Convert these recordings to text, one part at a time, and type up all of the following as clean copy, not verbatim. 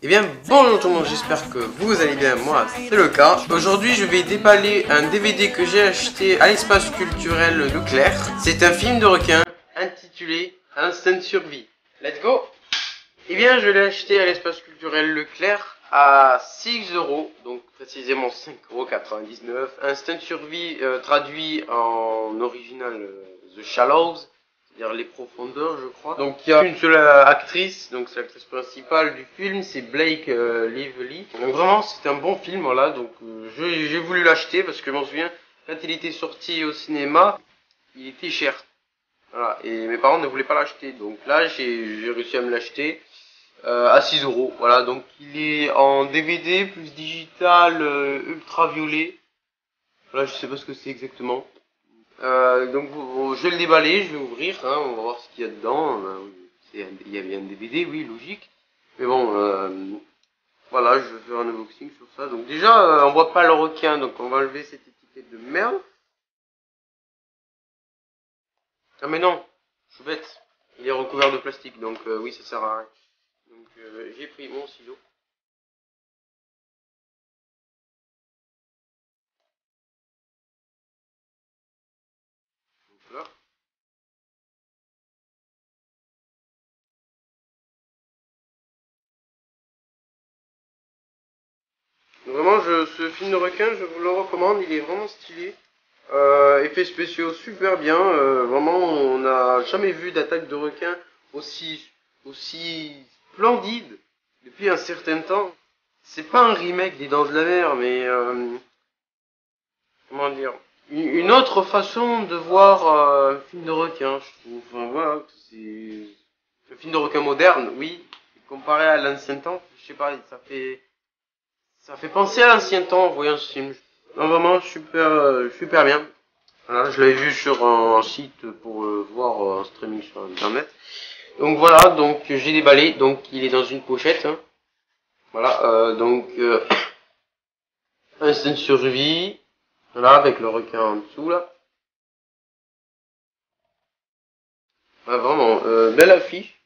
Eh bien bonjour tout le monde, j'espère que vous allez bien, moi c'est le cas. Aujourd'hui je vais déballer un DVD que j'ai acheté à l'espace culturel Leclerc. C'est un film de requin intitulé Instinct Survie. Let's go. Eh bien je l'ai acheté à l'espace culturel Leclerc à 6 euros, donc précisément 5,99 €. Instinct Survie traduit en original The Shallows, c'est-à-dire les profondeurs, je crois. Donc il y a une seule actrice, donc c'est l'actrice principale du film, c'est Blake Lively. Donc vraiment c'est un bon film, voilà. Donc j'ai voulu l'acheter parce que je m'en souviens quand il était sorti au cinéma, il était cher. Voilà, et mes parents ne voulaient pas l'acheter, donc là j'ai réussi à me l'acheter à 6 euros. Voilà, donc il est en DVD plus digital ultraviolet. Voilà, je sais pas ce que c'est exactement. Donc je vais le déballer, je vais ouvrir, hein, on va voir ce qu'il y a dedans. Il y avait un DVD, oui, logique. Mais bon, voilà, je vais faire un unboxing sur ça. Donc déjà, on voit pas le requin, donc on va enlever cette étiquette de merde. Ah mais non, je suis bête. Il est recouvert de plastique, donc oui, ça sert à rien. Donc j'ai pris mon stylo. Donc là. Vraiment, ce film de requin, je vous le recommande, il est vraiment stylé. Effets spéciaux super bien, vraiment on n'a jamais vu d'attaque de requin aussi splendide depuis un certain temps. C'est pas un remake des Dents de la Mer, mais comment dire, une autre façon de voir un film de requin, je trouve. Enfin voilà, c'est un film de requin moderne, oui, comparé à l'ancien temps, je sais pas, ça fait penser à l'ancien temps en voyant ce film. Non, vraiment super bien. Voilà, je l'avais vu sur un site pour voir en streaming sur internet. Donc voilà, donc j'ai déballé, donc il est dans une pochette. Hein. Voilà, instinct de survie. Voilà, avec le requin en dessous là. Ah, vraiment, belle affiche.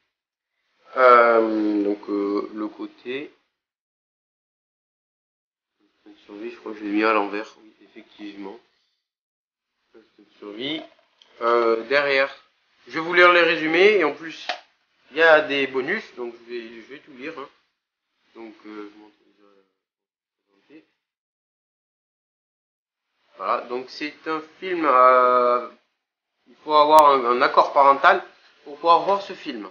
Le côté. Instinct de survie, je crois que je l'ai mis à l'envers, oui, effectivement. Instinct de survie. Derrière, je vais vous lire les résumés et en plus il y a des bonus, donc je vais tout lire. Hein. Donc je vous montre déjà. Voilà, donc c'est un film. Il faut avoir un accord parental pour pouvoir voir ce film.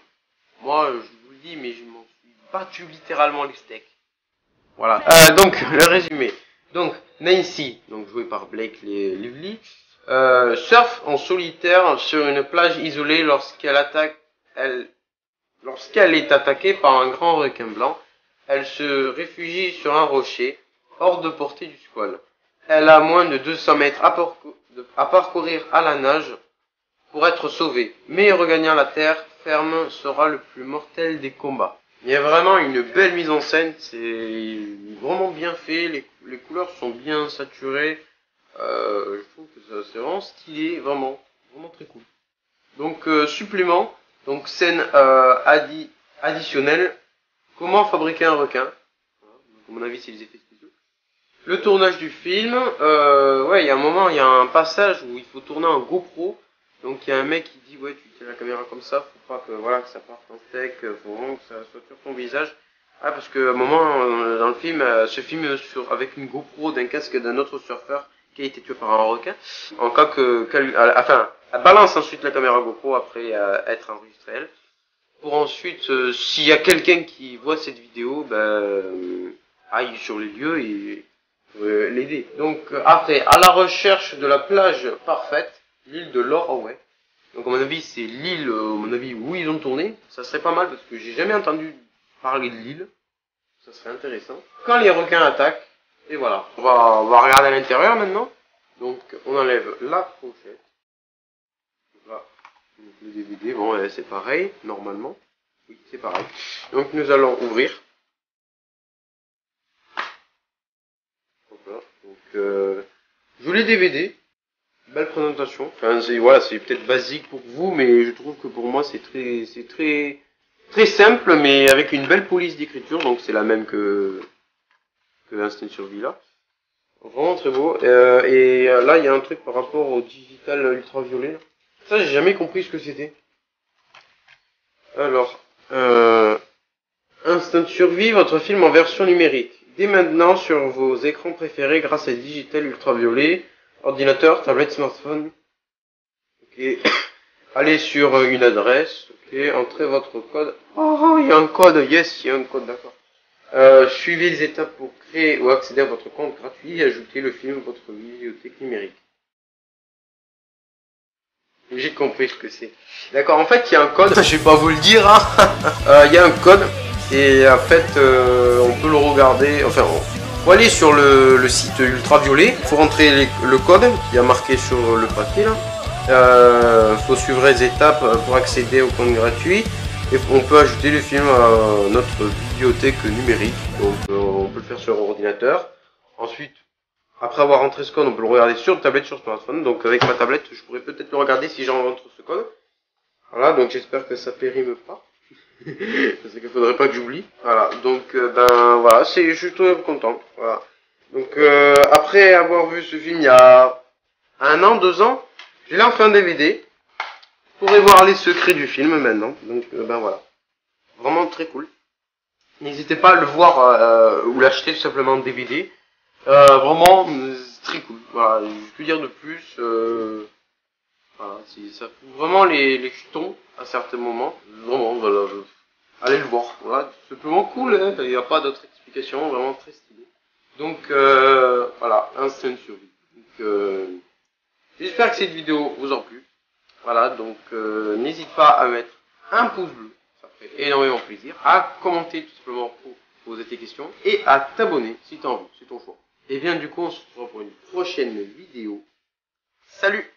Moi, je vous le dis, mais je m'en suis battu littéralement les steaks. Voilà. Donc le résumé. Donc Nancy, donc jouée par Blake Lively, surfe en solitaire sur une plage isolée lorsqu'elle est attaquée par un grand requin blanc. Elle se réfugie sur un rocher, hors de portée du squale. Elle a moins de 200 mètres à parcourir à la nage pour être sauvée, mais regagnant la terre ferme sera le plus mortel des combats. Il y a vraiment une belle mise en scène, c'est vraiment bien fait, les couleurs sont bien saturées, je trouve que c'est vraiment stylé, vraiment très cool. Donc supplément, donc scène additionnelle, comment fabriquer un requin. Voilà, donc, à mon avis c'est les effets spéciaux. Le tournage du film, ouais, il y a un moment, il y a un passage où il faut tourner en GoPro. Donc il y a un mec qui dit ouais tu tiens la caméra comme ça, faut pas que voilà que ça parte en steak, faut vraiment que ça soit sur ton visage. Ah parce que à un moment dans le film, ce film avec une GoPro d'un casque d'un autre surfeur qui a été tué par un requin. En cas enfin elle balance ensuite la caméra GoPro après être enregistrée elle. Pour ensuite s'il y a quelqu'un qui voit cette vidéo, aille sur les lieux et l'aider. Donc après à la recherche de la plage parfaite. L'île de Lorway. Donc à mon avis c'est l'île où ils ont tourné. Ça serait pas mal parce que j'ai jamais entendu parler de l'île. Ça serait intéressant. Quand les requins attaquent, et voilà. On va regarder à l'intérieur maintenant. Donc on enlève la pochette. Là, le DVD, bon c'est pareil, normalement. Oui, c'est pareil. Donc nous allons ouvrir. Voilà. Donc je les DVD. Belle présentation. Enfin, c'est voilà, c'est peut-être basique pour vous, mais je trouve que pour moi c'est très Très simple, mais avec une belle police d'écriture, donc c'est la même que Instinct Survie là. Vraiment très beau. Et là, il y a un truc par rapport au digital ultraviolet. Ça, j'ai jamais compris ce que c'était. Alors, Instinct Survie, votre film en version numérique. Dès maintenant sur vos écrans préférés grâce à digital ultraviolet, ordinateur, tablette, smartphone. Ok. Allez sur une adresse. Ok. Entrez votre code. Oh, il y a un code. Yes, il y a un code, d'accord. Suivez les étapes pour créer ou accéder à votre compte gratuit et ajoutez le film à votre bibliothèque numérique. J'ai compris ce que c'est. D'accord, en fait, il y a un code. Je vais pas vous le dire, hein. Il y a un code. Et en fait, on peut le regarder. Enfin, faut aller sur le site Ultraviolet. Faut rentrer le code qui a marqué sur le papier là. Faut suivre les étapes pour accéder au compte gratuit. Et on peut ajouter le film à notre bibliothèque numérique. Donc on peut le faire sur ordinateur. Ensuite, après avoir rentré ce code, on peut le regarder sur tablette, sur smartphone. Donc avec ma tablette, je pourrais peut-être le regarder si j'entre ce code. Voilà, donc j'espère que ça périme pas. Parce qu'il faudrait pas que j'oublie. Voilà, donc ben voilà, je suis très content. Voilà. Donc après avoir vu ce film il y a 1 an, 2 ans, j'ai là fait un DVD. Vous pourrez voir les secrets du film maintenant. Donc ben voilà. Vraiment très cool. N'hésitez pas à le voir ou l'acheter tout simplement en DVD. Vraiment très cool. Voilà, je peux dire de plus. Voilà, ça fout vraiment les jetons à certains moments. Vraiment, voilà. Allez le voir. Voilà, c'est simplement cool. Hein, il n'y a pas d'autre explication. Vraiment très stylé. Donc voilà, Instinct Survie. Donc j'espère que cette vidéo vous a plu. Voilà, donc n'hésite pas à mettre un pouce bleu. Ça ferait énormément plaisir. À commenter tout simplement pour poser tes questions. Et à t'abonner si tu as envie. C'est ton choix. Et bien du coup, on se retrouve pour une prochaine vidéo. Salut!